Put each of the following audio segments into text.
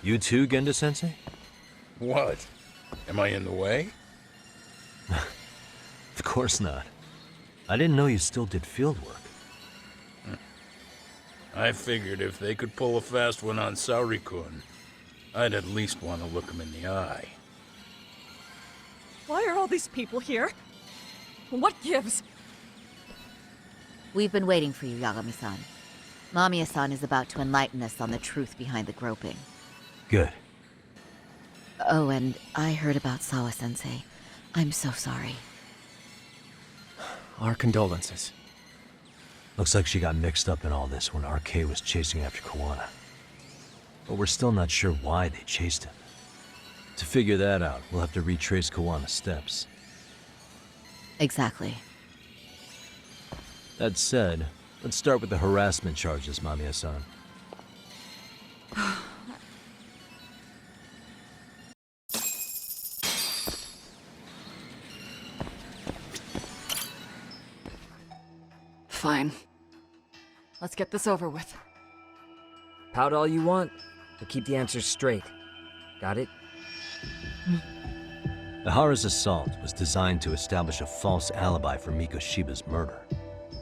You too, Genda-sensei? What? Am I in the way? Of course not. I didn't know you still did field work. I figured if they could pull a fast one on Saori-kun, I'd at least want to look him in the eye. Why are all these people here? What gives? We've been waiting for you, Yagami-san. Mamiya-san is about to enlighten us on the truth behind the groping. Good. Oh, and I heard about Sawa-sensei. I'm so sorry. Our condolences. Looks like she got mixed up in all this when RK was chasing after Kawana. But we're still not sure why they chased him. To figure that out, we'll have to retrace Kawana's steps. Exactly. That said, let's start with the harassment charges, Mamiya-san. Fine. Let's get this over with. Pout all you want, but keep the answers straight. Got it? Ihara's assault was designed to establish a false alibi for Mikoshiba's murder.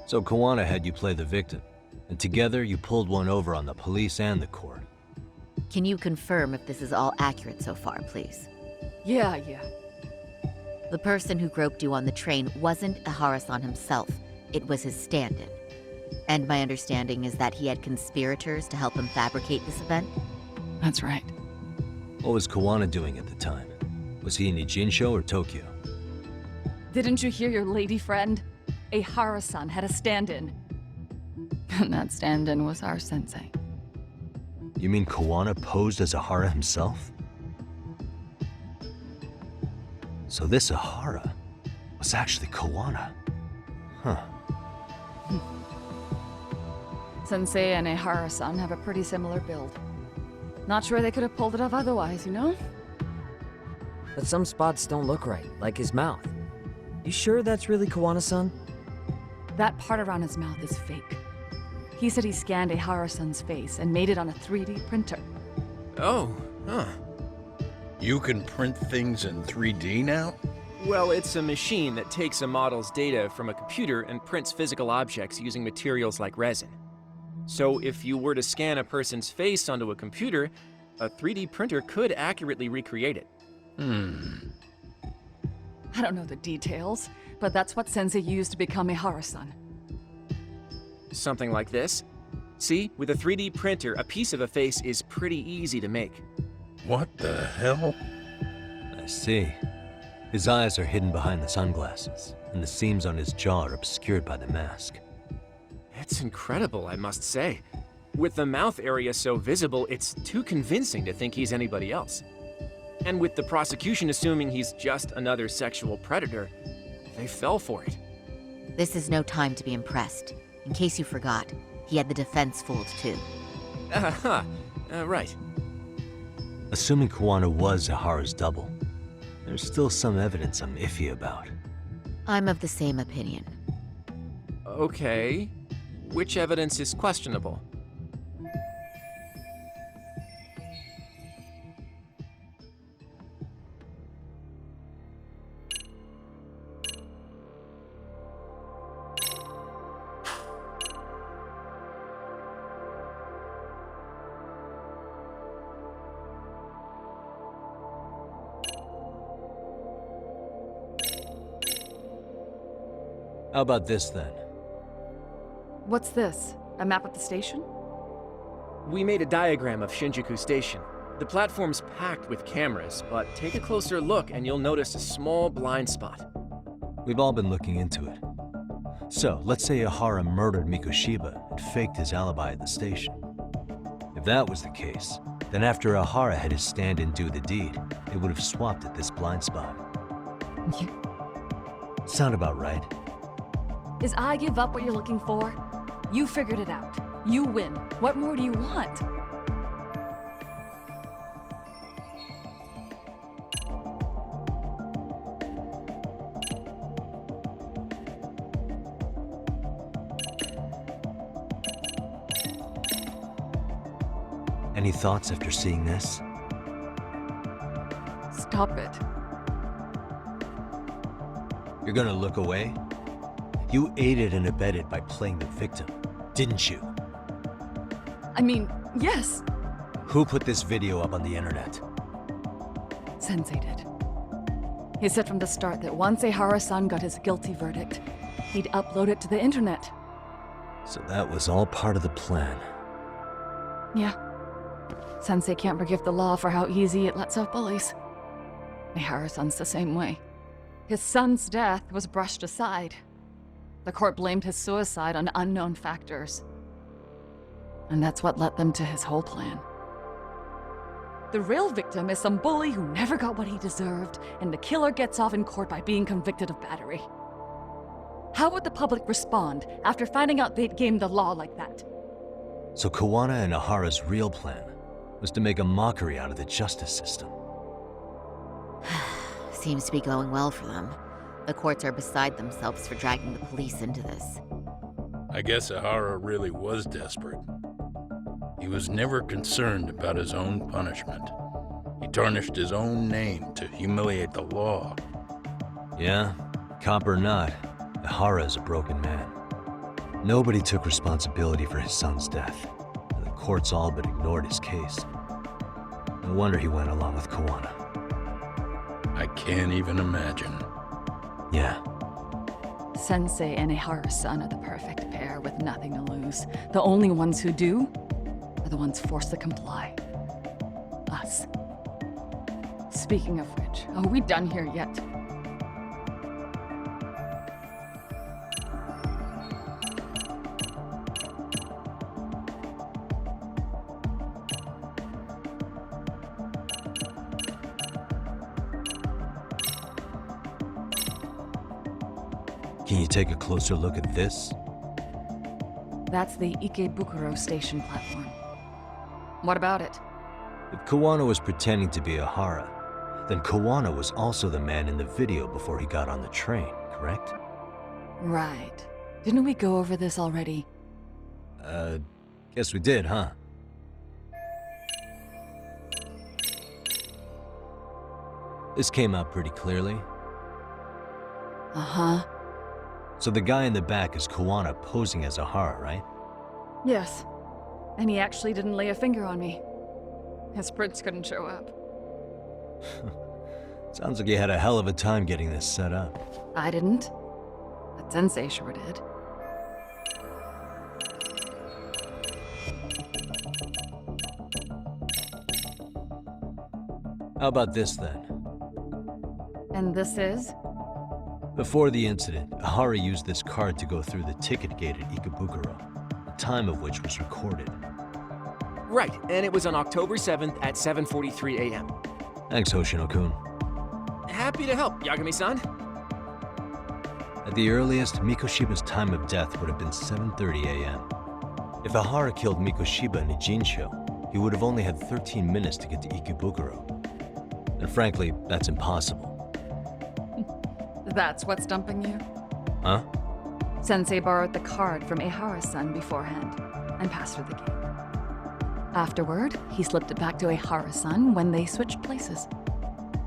So Kawana had you play the victim, and together you pulled one over on the police and the court. Can you confirm if this is all accurate so far, please? Yeah. The person who groped you on the train wasn't Ihara-san himself. It was his stand-in. And my understanding is that he had conspirators to help him fabricate this event? That's right. What was Kawana doing at the time? Was he in Ijinsho or Tokyo? Didn't you hear your lady friend? Ihara-san had a stand-in. And that stand-in was our sensei. You mean Kawana posed as Ihara himself? So this Ihara was actually Kawana. Huh. Sensei and Ihara-san have a pretty similar build. Not sure they could have pulled it off otherwise, you know? But some spots don't look right, like his mouth. You sure that's really Kawana-san? That part around his mouth is fake. He said he scanned Ihara-san's face and made it on a 3D printer. Oh, huh. You can print things in 3D now? Well, it's a machine that takes a model's data from a computer and prints physical objects using materials like resin. So if you were to scan a person's face onto a computer, a 3D printer could accurately recreate it. I don't know the details, but that's what Sensei used to become Ihara-san. Something like this. See, with a 3D printer, a piece of a face is pretty easy to make. What the hell? I see. His eyes are hidden behind the sunglasses, and the seams on his jaw are obscured by the mask. It's incredible, I must say. With the mouth area so visible, it's too convincing to think he's anybody else. And with the prosecution assuming he's just another sexual predator, they fell for it. This is no time to be impressed. In case you forgot, he had the defense fooled too. Right. Assuming Kawana was Ihara's double, there's still some evidence I'm iffy about. I'm of the same opinion. Okay. Which evidence is questionable? How about this then? What's this? A map of the station? We made a diagram of Shinjuku Station. The platform's packed with cameras, but take a closer look and you'll notice a small blind spot. We've all been looking into it. So, let's say Ihara murdered Mikoshiba and faked his alibi at the station. If that was the case, then after Ihara had his stand-in do the deed, they would have swapped at this blind spot. Sound about right? Is I give up what you're looking for? You figured it out. You win. What more do you want? Any thoughts after seeing this? top it. You're gonna look away? You aided and abetted by playing the victim, didn't you? I mean, yes, Who put this video up on the internet? Sensei did. He said from the start that once Ehara-san got his guilty verdict, he'd upload it to the internet. So that was all part of the plan. Yeah. Sensei can't forgive the law for how easy it lets off bullies. Ehara-san's the same way. His son's death was brushed aside. The court blamed his suicide on unknown factors. And that's what led them to his whole plan. The real victim is some bully who never got what he deserved, and the killer gets off in court by being convicted of battery. How would the public respond after finding out they'd gamed the law like that? So Kawana and Ahara's real plan was to make a mockery out of the justice system. Seems to be going well for them. The courts are beside themselves for dragging the police into this. I guess Ahara really was desperate. He was never concerned about his own punishment. He tarnished his own name to humiliate the law. Yeah, cop or not, Ahara is a broken man. Nobody took responsibility for his son's death, and the courts all but ignored his case. No wonder he went along with Kawana. I can't even imagine. Yeah, Sensei and Ehara-san are the perfect pair with nothing to lose. The only ones who do are the ones forced to comply. Us. Speaking of which, are we done here yet? can you take a closer look at this? That's the Ikebukuro station platform. What about it? If Kawana was pretending to be Ahara, then Kawana was also the man in the video before he got on the train, correct? Right. Didn't we go over this already? Guess we did, huh? This came out pretty clearly. Uh-huh. So the guy in the back is Kawana posing as Ahara, right? Yes. And he actually didn't lay a finger on me. His prints couldn't show up. Sounds like you had a hell of a time getting this set up. I didn't. But Sensei sure did. How about this then? And this is? Before the incident, Ahara used this card to go through the ticket gate at Ikebukuro, the time of which was recorded. Right, and it was on October 7th at 7:43 a.m. Thanks, Hoshino-kun. Happy to help, Yagami-san. At the earliest, Mikoshiba's time of death would have been 7:30 a.m. If Ahara killed Mikoshiba in a Jinsho, he would have only had 13 minutes to get to Ikebukuro. And frankly, that's impossible. That's what's stumping you? Huh? Sensei borrowed the card from Ehara-san beforehand and passed her the gate. Afterward, he slipped it back to Ehara-san when they switched places.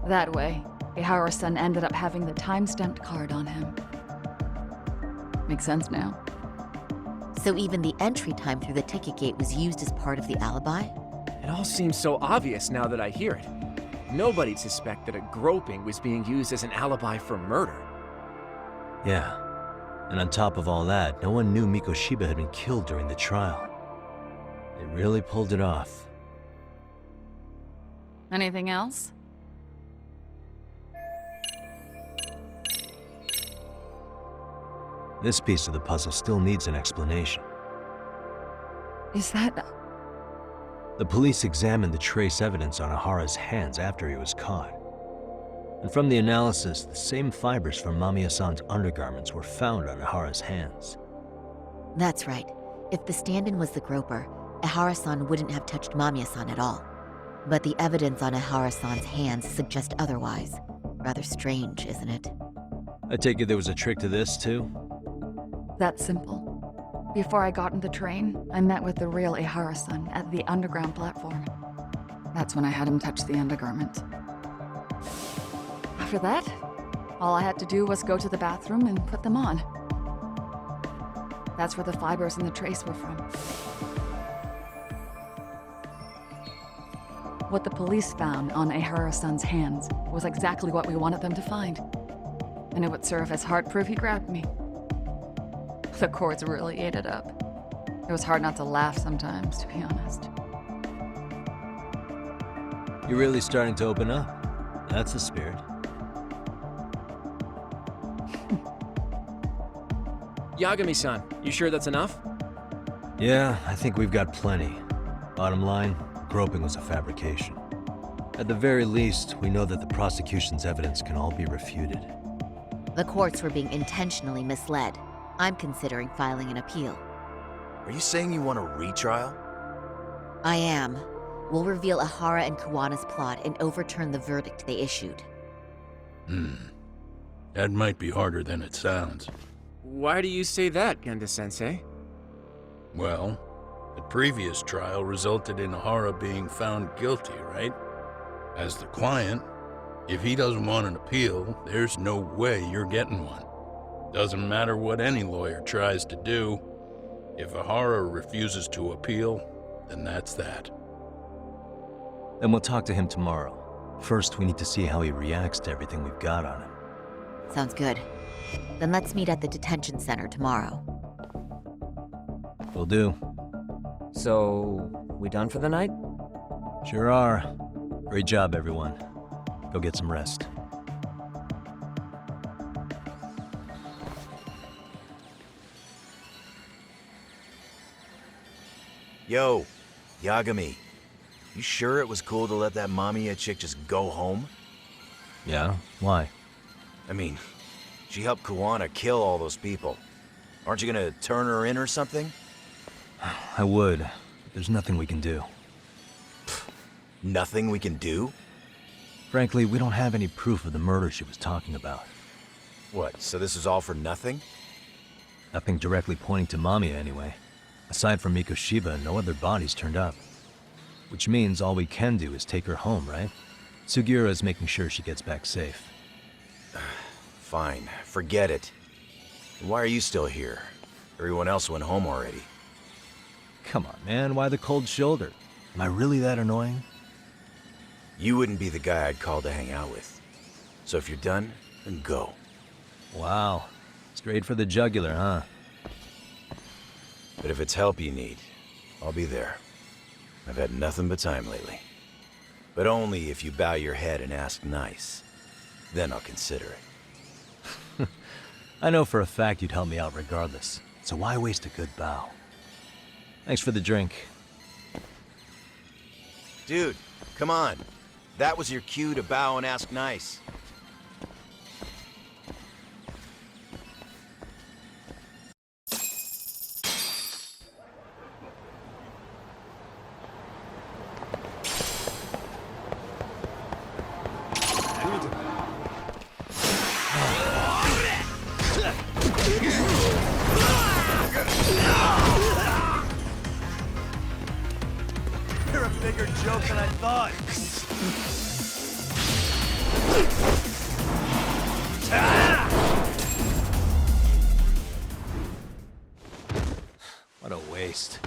That way, Ehara-san ended up having the time-stamped card on him. Makes sense now. So even the entry time through the ticket gate was used as part of the alibi? It all seems so obvious now that I hear it. Nobody'd suspect that a groping was being used as an alibi for murder. Yeah. And on top of all that, no one knew Mikoshiba had been killed during the trial. They really pulled it off. Anything else? This piece of the puzzle still needs an explanation. Is that... The police examined the trace evidence on Ahara's hands after he was caught. And from the analysis, the same fibers from Mamiya-san's undergarments were found on Ahara's hands. That's right. If the stand-in was the groper, Ehara-san wouldn't have touched Mamiya-san at all. But the evidence on Ehara-san's hands suggests otherwise. Rather strange, isn't it? I take it there was a trick to this, too? That's simple. Before I got in the train, I met with the real Ehara-san at the underground platform. That's when I had him touch the undergarment. After that, all I had to do was go to the bathroom and put them on. That's where the fibers in the trace were from. What the police found on Ahara-san's hands was exactly what we wanted them to find. And it would serve as hard proof he grabbed me. The courts really ate it up. It was hard not to laugh sometimes, to be honest. You're really starting to open up. That's the spirit. Yagami-san, you sure that's enough? Yeah, I think we've got plenty. Bottom line, groping was a fabrication. At the very least, we know that the prosecution's evidence can all be refuted. The courts were being intentionally misled. I'm considering filing an appeal. Are you saying you want a retrial? I am. We'll reveal Ahara and Kuwana's plot and overturn the verdict they issued. That might be harder than it sounds. Why do you say that, Genda-sensei? Well, the previous trial resulted in Ahara being found guilty, right? As the client, if he doesn't want an appeal, there's no way you're getting one. Doesn't matter what any lawyer tries to do. If Ahara refuses to appeal, then that's that. Then we'll talk to him tomorrow. First, we need to see how he reacts to everything we've got on him. Sounds good. Then let's meet at the detention center tomorrow. Will do. So, we done for the night? Sure are. Great job, everyone. Go get some rest. Yo, Yagami. You sure it was cool to let that Mamiya chick just go home? Yeah? Why? I mean, she helped Kuwana kill all those people. Aren't you gonna turn her in or something? I would. But there's nothing we can do. Nothing we can do? Frankly, we don't have any proof of the murder she was talking about. What, so this is all for nothing? Nothing directly pointing to Mamiya, anyway. Aside from Mikoshiba, no other bodies turned up. Which means all we can do is take her home, right? Sugiura is making sure she gets back safe. Fine, forget it. Why are you still here? Everyone else went home already. Come on, man, why the cold shoulder? Am I really that annoying? You wouldn't be the guy I'd call to hang out with. So if you're done, then go. Wow. Straight for the jugular, huh? But if it's help you need, I'll be there. I've had nothing but time lately. But only if you bow your head and ask nice. Then I'll consider it. I know for a fact you'd help me out regardless, so why waste a good bow? Thanks for the drink. Dude, come on. That was your cue to bow and ask nice. You're a bigger joke than I thought. What a waste.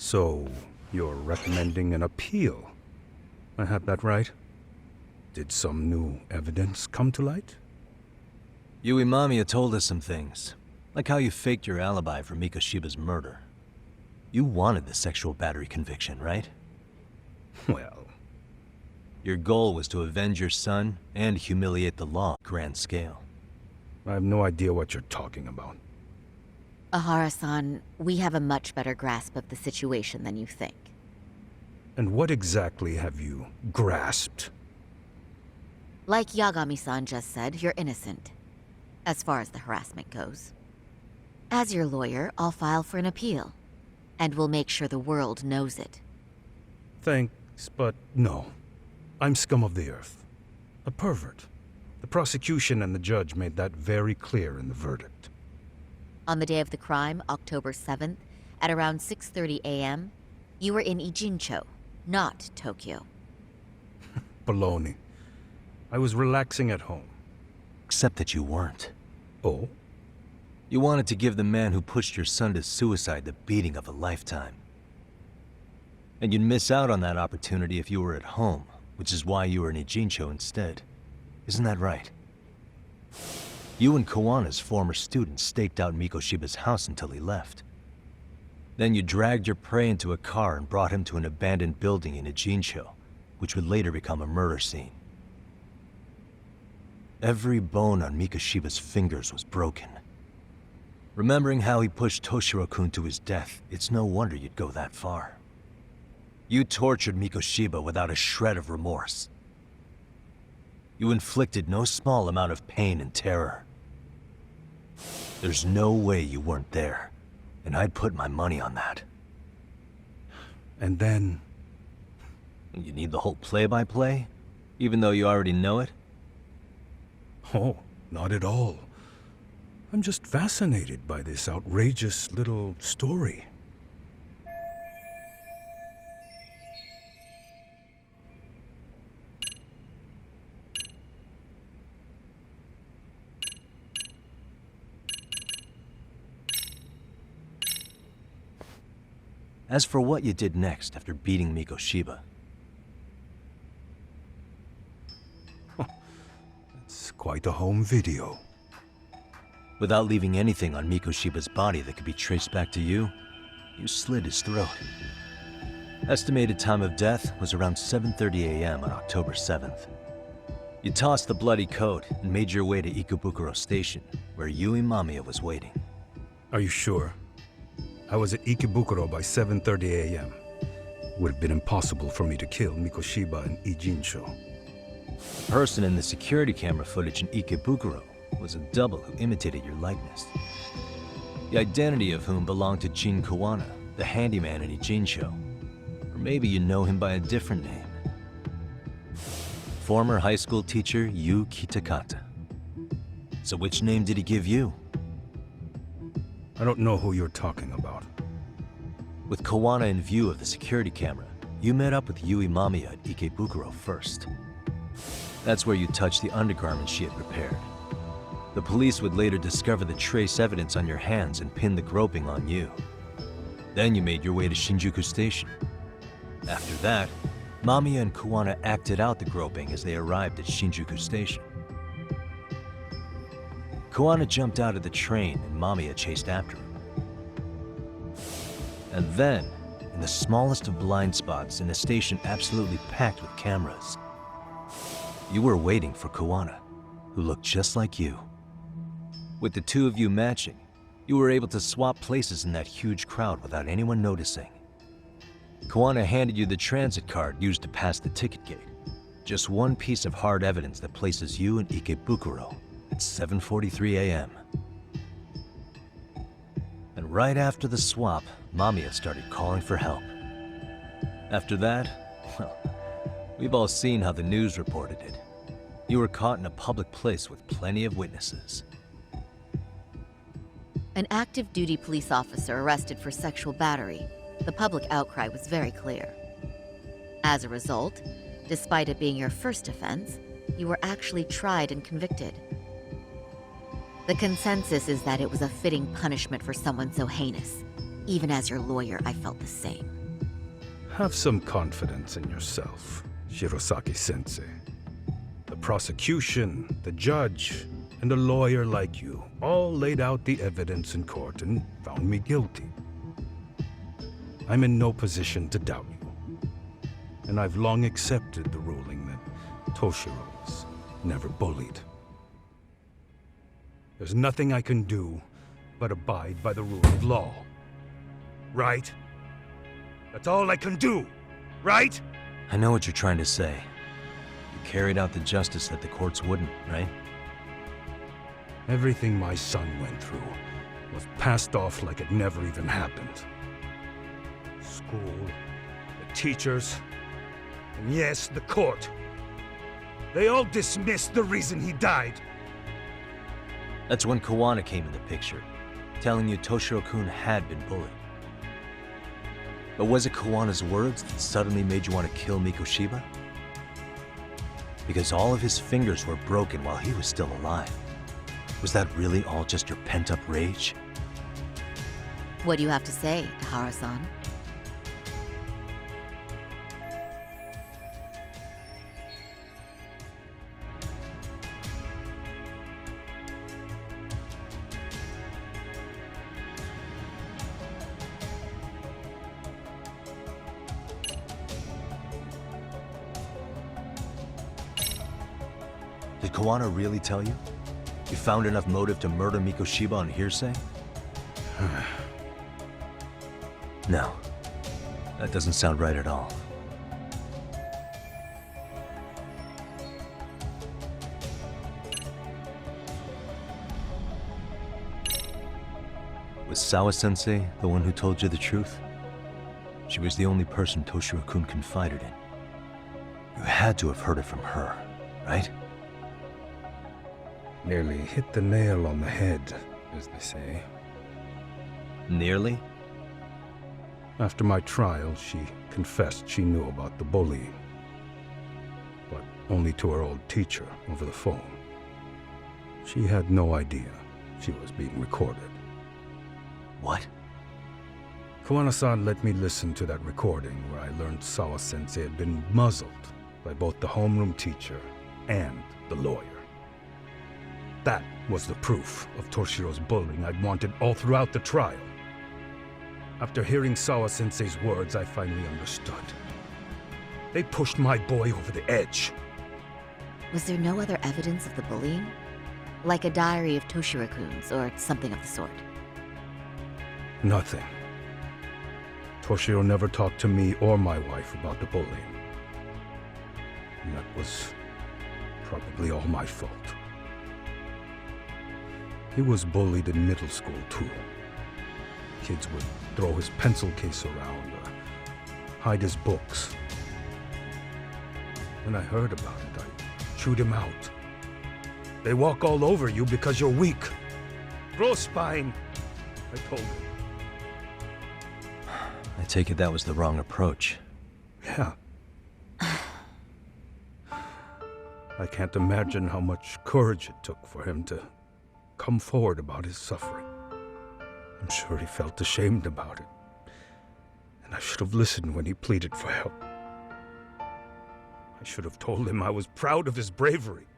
So, you're recommending an appeal. I have that right? Did some new evidence come to light? Yui Mamiya told us some things, like how you faked your alibi for Mikoshiba's murder. You wanted the sexual battery conviction, right? Well, Your goal was to avenge your son and humiliate the law on a grand scale. I have no idea what you're talking about. Ahara-san, we have a much better grasp of the situation than you think. And what exactly have you grasped? Like Yagami-san just said, you're innocent, as far as the harassment goes. As your lawyer, I'll file for an appeal, and we'll make sure the world knows it. Thanks, but no. I'm scum of the earth. A pervert. The prosecution and the judge made that very clear in the verdict. On the day of the crime, October 7th, at around 6:30 a.m., you were in Ijincho, not Tokyo. Baloney. I was relaxing at home. Except that you weren't. Oh? You wanted to give the man who pushed your son to suicide the beating of a lifetime. And you'd miss out on that opportunity if you were at home, which is why you were in Ijincho instead. Isn't that right? You and Kawana's former student staked out Mikoshiba's house until he left. Then you dragged your prey into a car and brought him to an abandoned building in Ijincho, which would later become a murder scene. Every bone on Mikoshiba's fingers was broken. Remembering how he pushed Toshiro-kun to his death, it's no wonder you'd go that far. You tortured Mikoshiba without a shred of remorse. You inflicted no small amount of pain and terror. There's no way you weren't there, and I'd put my money on that. And then... You need the whole play-by-play, even though you already know it? Oh, not at all. I'm just fascinated by this outrageous little story. As for what you did next after beating Mikoshiba, It's quite a home video. without leaving anything on Mikoshiba's body that could be traced back to you, you slit his throat. Estimated time of death was around 7:30 a.m. on October 7th. You tossed the bloody coat and made your way to Ikebukuro Station, where Yui Mamiya was waiting. Are you sure? I was at Ikebukuro by 7:30 a.m. Would have been impossible for me to kill Mikoshiba in Ijincho. The person in the security camera footage in Ikebukuro was a double who imitated your likeness. The identity of whom belonged to Jin Kawana, the handyman in Ijincho. Or maybe you know him by a different name. Former high school teacher Yu Kitakata. So which name did he give you? I don't know who you're talking about. With Kawana in view of the security camera, you met up with Yui Mamiya at Ikebukuro first. That's where you touched the undergarments she had prepared. The police would later discover the trace evidence on your hands and pin the groping on you. Then you made your way to Shinjuku Station. After that, Mamiya and Kawana acted out the groping as they arrived at Shinjuku Station. Kawana jumped out of the train and Mamiya chased after him. And then, in the smallest of blind spots in a station absolutely packed with cameras, you were waiting for Kawana, who looked just like you. With the two of you matching, you were able to swap places in that huge crowd without anyone noticing. Kawana handed you the transit card used to pass the ticket gate. Just one piece of hard evidence that places you in Ikebukuro at 7:43 a.m. And right after the swap, Mamiya started calling for help. After that, well, we've all seen how the news reported it. You were caught in a public place with plenty of witnesses. An active duty police officer arrested for sexual battery. The public outcry was very clear. As a result, despite it being your first offense, you were actually tried and convicted. The consensus is that it was a fitting punishment for someone so heinous. Even as your lawyer, I felt the same. Have some confidence in yourself, Shirosaki-sensei. prosecution, the judge, and a lawyer like you all laid out the evidence in court and found me guilty. I'm in no position to doubt you. And I've long accepted the ruling that Toshiro was never bullied. There's nothing I can do but abide by the rule of law. Right? That's all I can do, right? I know what you're trying to say. You carried out the justice that the courts wouldn't, right? Everything my son went through was passed off like it never even happened. School, the teachers, and yes, the court. They all dismissed the reason he died. That's when Kawana came in the picture, telling you Toshiro-kun had been bullied. But was it Kawana's words that suddenly made you want to kill Mikoshiba? Because all of his fingers were broken while he was still alive. Was that really all just your pent-up rage? What do you have to say, Ihara-san? Did Kawana really tell you? You found enough motive to murder Mikoshiba on hearsay? No. That doesn't sound right at all. Was Sawa-sensei the one who told you the truth? She was the only person Toshiro-kun confided in. You had to have heard it from her, right? Nearly hit the nail on the head, as they say. Nearly? After my trial, she confessed she knew about the bullying. But only to her old teacher over the phone. She had no idea she was being recorded. What? Kawana-san let me listen to that recording where I learned Sawa-sensei had been muzzled by both the homeroom teacher and the lawyer. That was the proof of Toshiro's bullying I'd wanted all throughout the trial. After hearing Sawa-sensei's words, I finally understood. They pushed my boy over the edge. Was there no other evidence of the bullying? Like a diary of Toshiro-kun's or something of the sort? Nothing. Toshiro never talked to me or my wife about the bullying. And that was probably all my fault. He was bullied in middle school, too. Kids would throw his pencil case around or hide his books. When I heard about it, I chewed him out. They walk all over you because you're weak. Grow spine, I told him. I take it that was the wrong approach. Yeah. I can't imagine how much courage it took for him to come forward about his suffering. I'm sure he felt ashamed about it. And I should have listened when he pleaded for help. I should have told him I was proud of his bravery.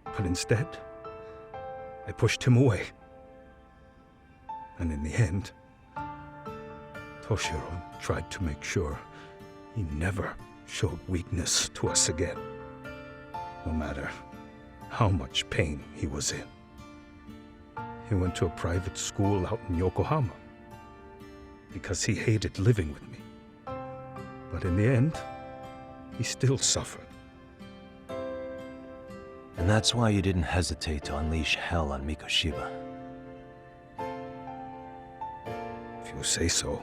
But instead, I pushed him away. And in the end, Toshiro tried to make sure he never showed weakness to us again, no matter how much pain he was in. He went to a private school out in Yokohama because he hated living with me. But in the end, he still suffered. And that's why you didn't hesitate to unleash hell on Mikoshiba. If you say so.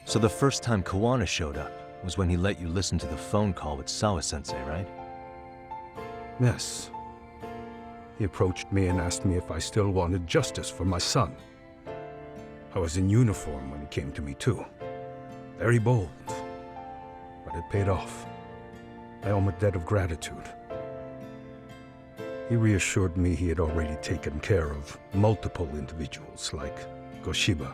So the first time Kawana showed up was when he let you listen to the phone call with Sawa-sensei, right? Yes. He approached me and asked me if I still wanted justice for my son. I was in uniform when he came to me too. Very bold. But it paid off. I owe him a debt of gratitude. He reassured me he had already taken care of multiple individuals like Goshiba,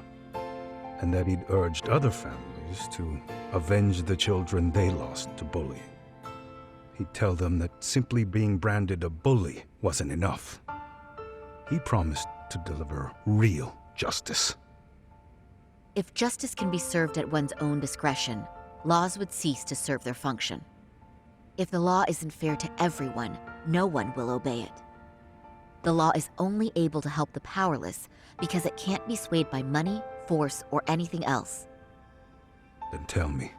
and that he'd urged other families boys to avenge the children they lost to bullying. He'd tell them that simply being branded a bully wasn't enough. He promised to deliver real justice. If justice can be served at one's own discretion, laws would cease to serve their function. If the law isn't fair to everyone, no one will obey it. The law is only able to help the powerless because it can't be swayed by money, force, or anything else. Then tell me,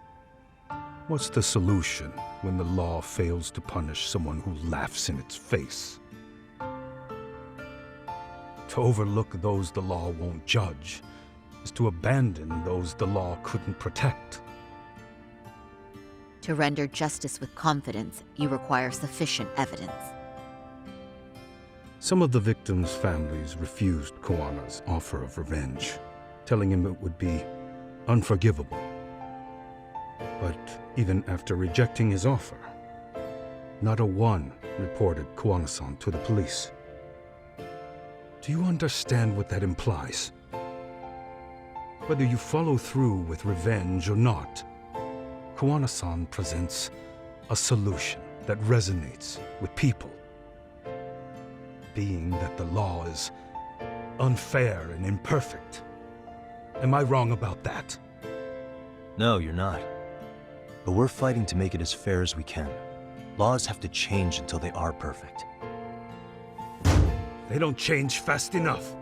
what's the solution when the law fails to punish someone who laughs in its face? To overlook those the law won't judge is to abandon those the law couldn't protect. To render justice with confidence, you require sufficient evidence. Some of the victims' families refused Koana's offer of revenge, telling him it would be unforgivable. But even after rejecting his offer, not a one reported Koana-san to the police. Do you understand what that implies? Whether you follow through with revenge or not, Koana-san presents a solution that resonates with people. Being that the law is unfair and imperfect. Am I wrong about that? No, you're not. But we're fighting to make it as fair as we can. Laws have to change until they are perfect. They don't change fast enough.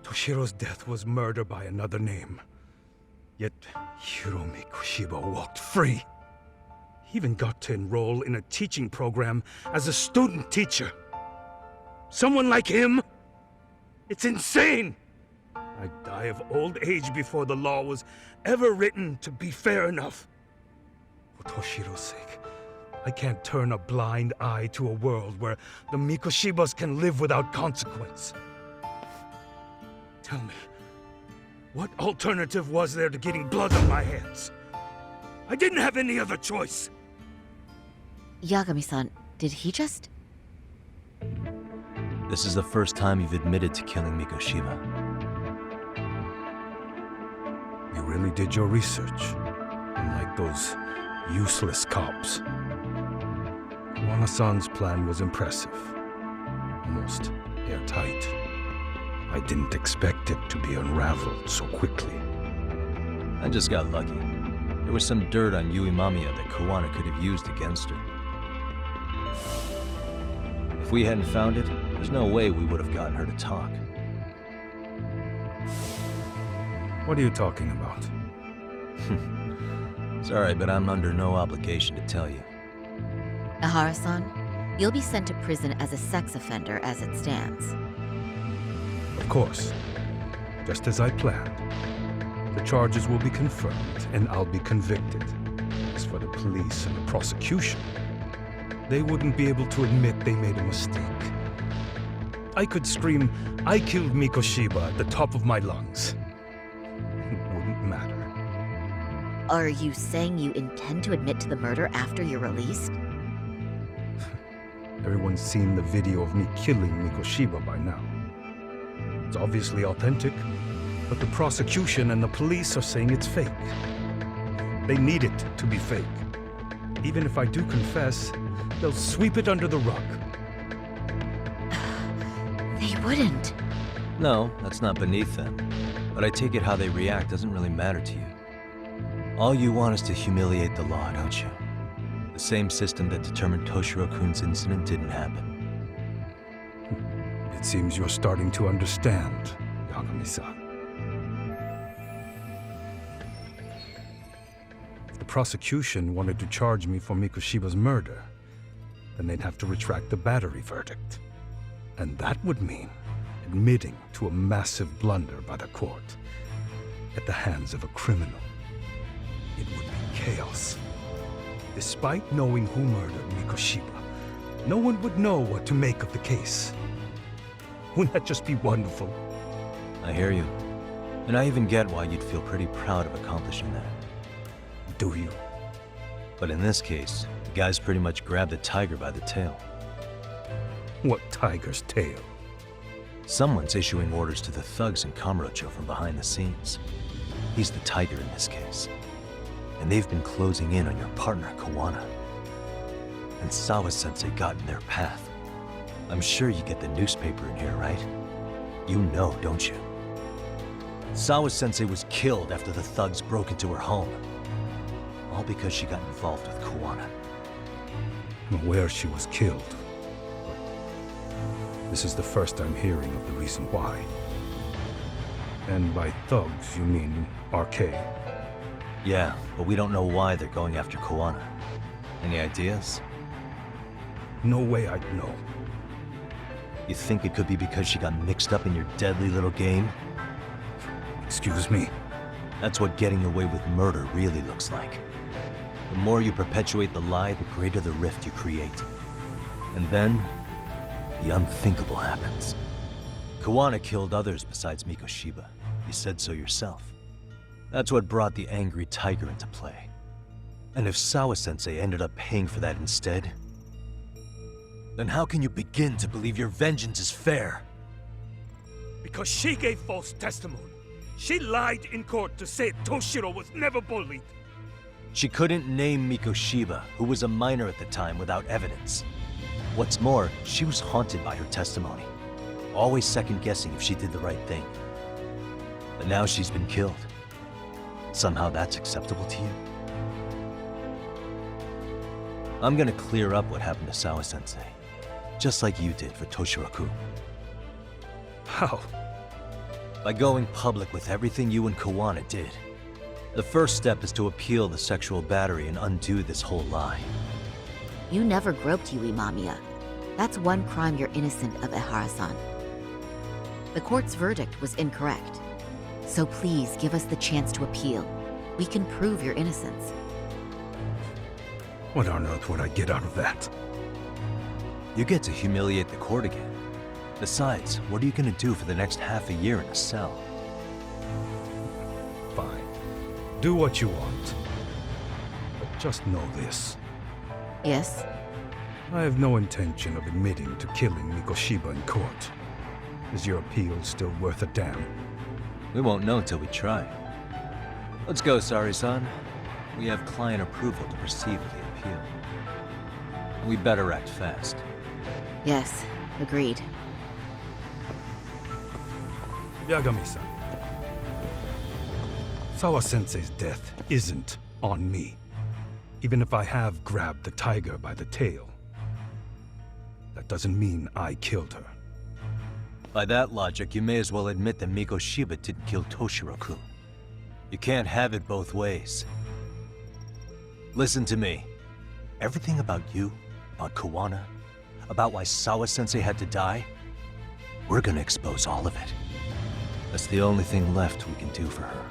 Toshiro's death was murder by another name. Yet Hiromi Kushiba walked free. He even got to enroll in a teaching program as a student teacher. Someone like him? It's insane! I'd die of old age before the law was ever written to be fair enough. For Toshiro's sake, I can't turn a blind eye to a world where the Mikoshibas can live without consequence. Tell me, what alternative was there to getting blood on my hands? I didn't have any other choice. Yagami-san, did he just... This is the first time you've admitted to killing Mikoshiba. You really did your research, unlike those useless cops. Koana-san's plan was impressive, almost airtight. I didn't expect it to be unraveled so quickly. I just got lucky. There was some dirt on Yui Mamiya that Koana could have used against her. If we hadn't found it, there's no way we would have gotten her to talk. What are you talking about? Sorry, but I'm under no obligation to tell you. Ahara-san, you'll be sent to prison as a sex offender as it stands. Of course. Just as I planned. The charges will be confirmed, and I'll be convicted. As for the police and the prosecution, they wouldn't be able to admit they made a mistake. I could scream, "I killed Mikoshiba" at the top of my lungs. It wouldn't matter. Are you saying you intend to admit to the murder after you're released? Everyone's seen the video of me killing Mikoshiba by now. It's obviously authentic, but the prosecution and the police are saying it's fake. They need it to be fake. Even if I do confess, they'll sweep it under the rug. They wouldn't. No, that's not beneath them. But I take it how they react doesn't really matter to you. All you want is to humiliate the law, don't you? The same system that determined Toshiro-kun's incident didn't happen. It seems you're starting to understand, Yagami-san. If the prosecution wanted to charge me for Mikoshiba's murder, then they'd have to retract the battery verdict. And that would mean admitting to a massive blunder by the court at the hands of a criminal. It would be chaos. Despite knowing who murdered Mikoshiba, no one would know what to make of the case. Wouldn't that just be wonderful? I hear you. And I even get why you'd feel pretty proud of accomplishing that. Do you? But in this case, the guy's pretty much grabbed the tiger by the tail. What tiger's tail? Someone's issuing orders to the thugs in Kamurocho from behind the scenes. He's the tiger in this case. And they've been closing in on your partner, Kawana. And Sawa-sensei got in their path. I'm sure you get the newspaper in here, right? You know, don't you? Sawa-sensei was killed after the thugs broke into her home. All because she got involved with Kawana. I'm aware she was killed. But this is the first I'm hearing of the reason why. And by thugs, you mean RK? Yeah, but we don't know why they're going after Kawana. Any ideas? No way I'd know. You think it could be because she got mixed up in your deadly little game? Excuse me? That's what getting away with murder really looks like. The more you perpetuate the lie, the greater the rift you create. And then, the unthinkable happens. Kawana killed others besides Mikoshiba. You said so yourself. That's what brought the angry tiger into play. And if Sawa-sensei ended up paying for that instead, then how can you begin to believe your vengeance is fair? Because she gave false testimony. She lied in court to say Toshiro was never bullied. She couldn't name Mikoshiba, who was a minor at the time, without evidence. What's more, she was haunted by her testimony, always second-guessing if she did the right thing. But now she's been killed. Somehow that's acceptable to you? I'm gonna clear up what happened to Sawa-sensei, just like you did for Toshiro-kun. How? By going public with everything you and Kawana did. The first step is to appeal the sexual battery and undo this whole lie. You never groped Yui Mamiya. That's one crime you're innocent of, Ehara-san. The court's verdict was incorrect. So please give us the chance to appeal. We can prove your innocence. What on earth would I get out of that? You get to humiliate the court again. Besides, what are you gonna do for the next half a year in a cell? Fine. Do what you want. But just know this. Yes? I have no intention of admitting to killing Mikoshiba in court. Is your appeal still worth a damn? We won't know till we try. Let's go, Sari-san. We have client approval to proceed with the appeal. We better act fast. Yes, agreed. Yagami-san. Sawa-sensei's death isn't on me. Even if I have grabbed the tiger by the tail. That doesn't mean I killed her. By that logic, you may as well admit that Mikoshiba didn't kill Toshiro-kun. You can't have it both ways. Listen to me. Everything about you, about Kawana, about why Sawa-sensei had to die, we're gonna expose all of it. That's the only thing left we can do for her.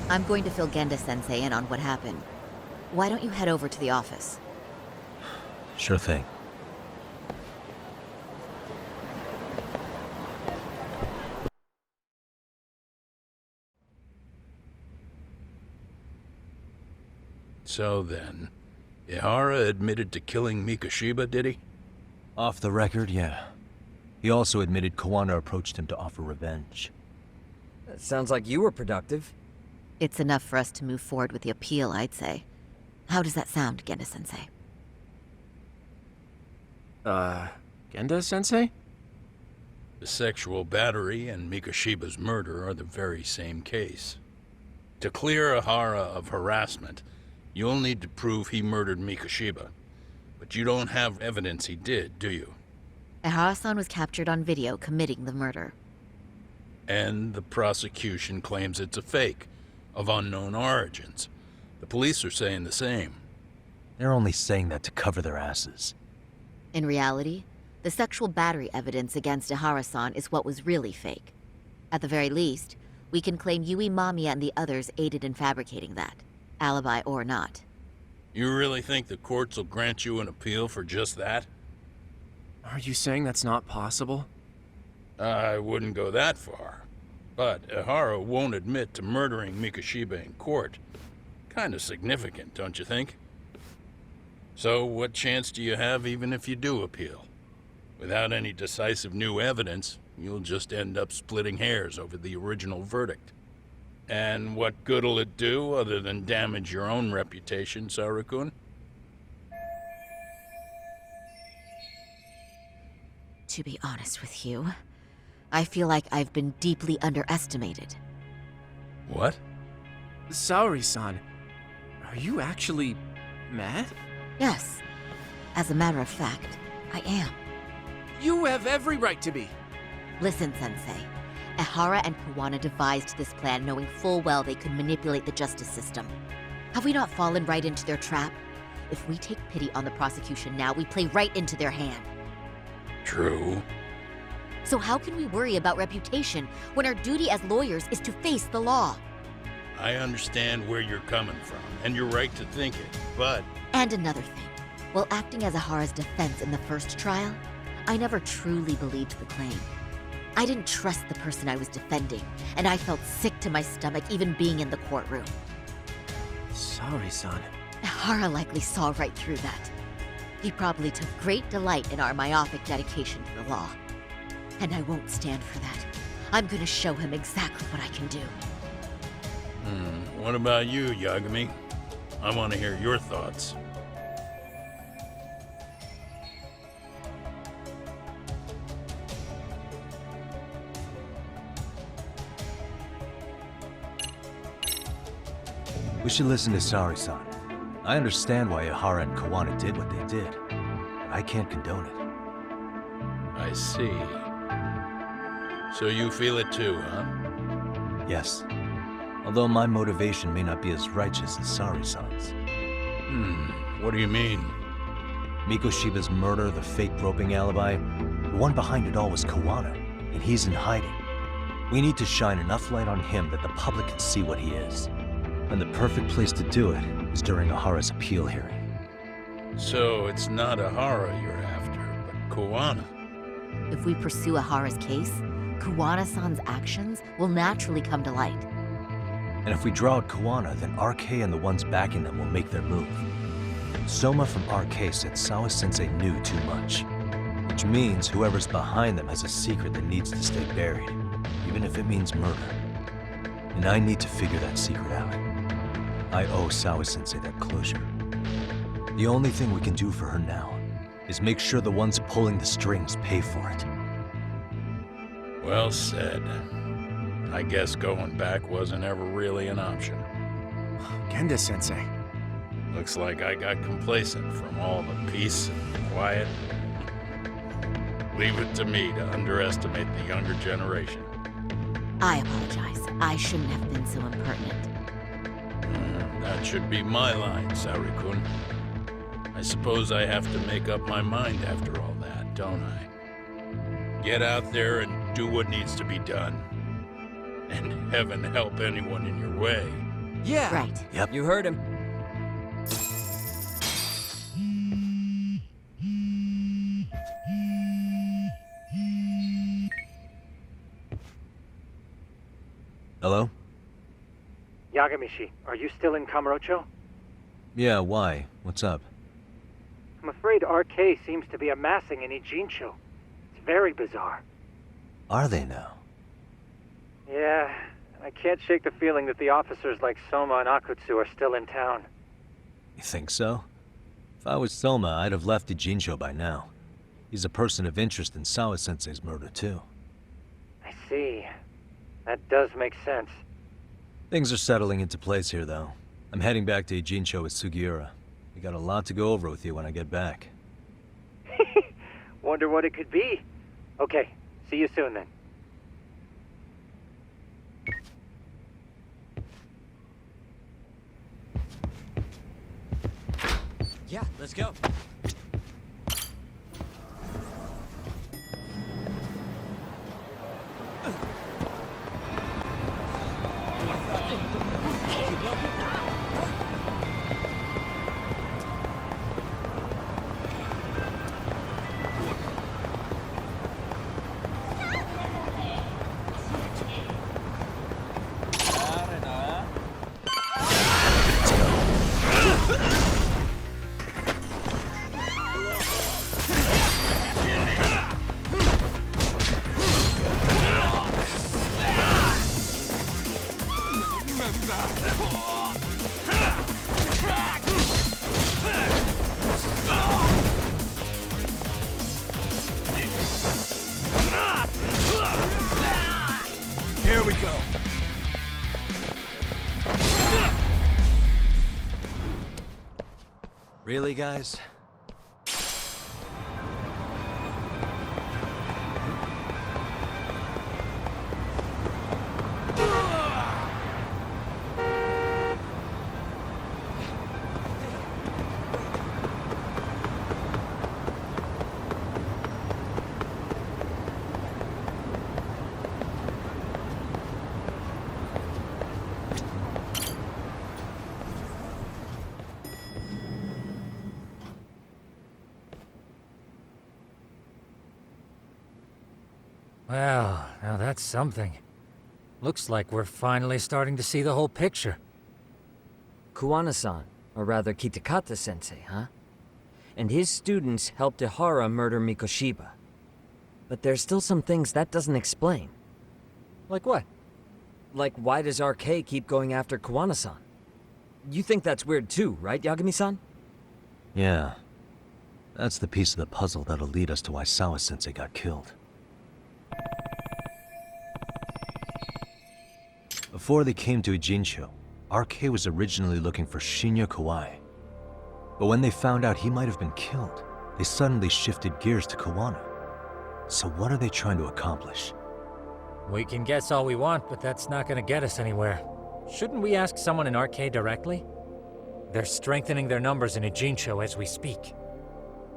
I'm going to fill Genda-sensei in on what happened. Why don't you head over to the office? Sure thing. So then, Ihara admitted to killing Mikoshiba, did he? Off the record, yeah. He also admitted Kawana approached him to offer revenge. That sounds like you were productive. It's enough for us to move forward with the appeal, I'd say. How does that sound, Genda-sensei? Genda-sensei? The sexual battery and Mikoshiba's murder are the very same case. To clear Ihara of harassment, you'll need to prove he murdered Mikoshiba. But you don't have evidence he did, do you? Ehara-san was captured on video committing the murder. And the prosecution claims it's a fake, of unknown origins. The police are saying the same. They're only saying that to cover their asses. In reality, the sexual battery evidence against Ehara-san is what was really fake. At the very least, we can claim Yui Mamiya and the others aided in fabricating that, alibi or not. You really think the courts will grant you an appeal for just that? Are you saying that's not possible? I wouldn't go that far. But Ihara won't admit to murdering Mikoshiba in court. Kinda significant, don't you think? So what chance do you have even if you do appeal? Without any decisive new evidence, you'll just end up splitting hairs over the original verdict. And what good'll it do other than damage your own reputation, Saru-kun? To be honest with you, I feel like I've been deeply underestimated. What? Saori-san, are you actually mad? Yes. As a matter of fact, I am. You have every right to be. Listen, Sensei. Ihara and Kawana devised this plan knowing full well they could manipulate the justice system. Have we not fallen right into their trap? If we take pity on the prosecution now, we play right into their hand. True. So how can we worry about reputation when our duty as lawyers is to face the law? I understand where you're coming from, and you're right to think it, but... And another thing. While acting as Ihara's defense in the first trial, I never truly believed the claim. I didn't trust the person I was defending, and I felt sick to my stomach even being in the courtroom. Saori-san. Ihara likely saw right through that. He probably took great delight in our myopic dedication to the law. And I won't stand for that. I'm gonna show him exactly what I can do. What about you, Yagami? I want to hear your thoughts. We should listen to Saori-san. I understand why Ihara and Kawana did what they did, but I can't condone it. I see. So you feel it too, huh? Yes. Although my motivation may not be as righteous as Saori-san's. What do you mean? Mikoshiba's murder, the fake groping alibi, the one behind it all was Kawana, and he's in hiding. We need to shine enough light on him that the public can see what he is. And the perfect place to do it is during Ihara's appeal hearing. So it's not Ihara you're after, but Kawana. If we pursue Ihara's case, Kawana-san's actions will naturally come to light. And if we draw out Kawana, then RK and the ones backing them will make their move. Soma from RK said Sawa-sensei knew too much. Which means whoever's behind them has a secret that needs to stay buried, even if it means murder. And I need to figure that secret out. I owe Sawa-sensei that closure. The only thing we can do for her now is make sure the ones pulling the strings pay for it. Well said. I guess going back wasn't ever really an option. Genda-sensei. Looks like I got complacent from all the peace and quiet. Leave it to me to underestimate the younger generation. I apologize. I shouldn't have been so impertinent. That should be my line, Saru-kun. I suppose I have to make up my mind after all that, don't I? Get out there and do what needs to be done. And heaven help anyone in your way. Yeah. Right. Yep. You heard him. Hello? Yagamishi, are you still in Kamurocho? Yeah, why? What's up? I'm afraid RK seems to be amassing in Ijincho. It's very bizarre. Are they now? Yeah, I can't shake the feeling that the officers like Soma and Akutsu are still in town. You think so? If I was Soma, I'd have left Ijincho by now. He's a person of interest in Sawa-sensei's murder, too. I see. That does make sense. Things are settling into place here, though. I'm heading back to Ijincho with Sugiura. We got a lot to go over with you when I get back. Wonder what it could be. Okay, see you soon then. Yeah, let's go. Here we go. Really, guys? Well, now that's something. Looks like we're finally starting to see the whole picture. Kuwana-san, or rather Kitakata-sensei, huh? And his students helped Ihara murder Mikoshiba. But there's still some things that doesn't explain. Like what? Like, why does RK keep going after Kuwana-san? You think that's weird too, right, Yagami-san? Yeah. That's the piece of the puzzle that'll lead us to why Sawa-sensei got killed. Before they came to Ijincho, RK was originally looking for Shinya Kawai. But when they found out he might have been killed, they suddenly shifted gears to Kawana. So what are they trying to accomplish? We can guess all we want, but that's not gonna get us anywhere. Shouldn't we ask someone in RK directly? They're strengthening their numbers in Ijincho as we speak.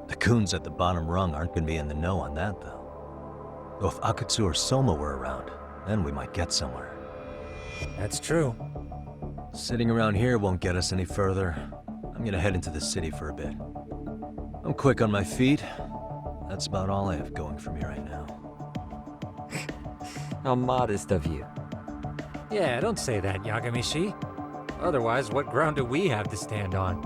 The goons at the bottom rung aren't going to be in the know on that, though. Though if Akatsu or Soma were around, then we might get somewhere. That's true. Sitting around here won't get us any further. I'm gonna head into the city for a bit. I'm quick on my feet. That's about all I have going for me right now. How modest of you. Yeah, don't say that, Yagami-shi. Otherwise, what ground do we have to stand on?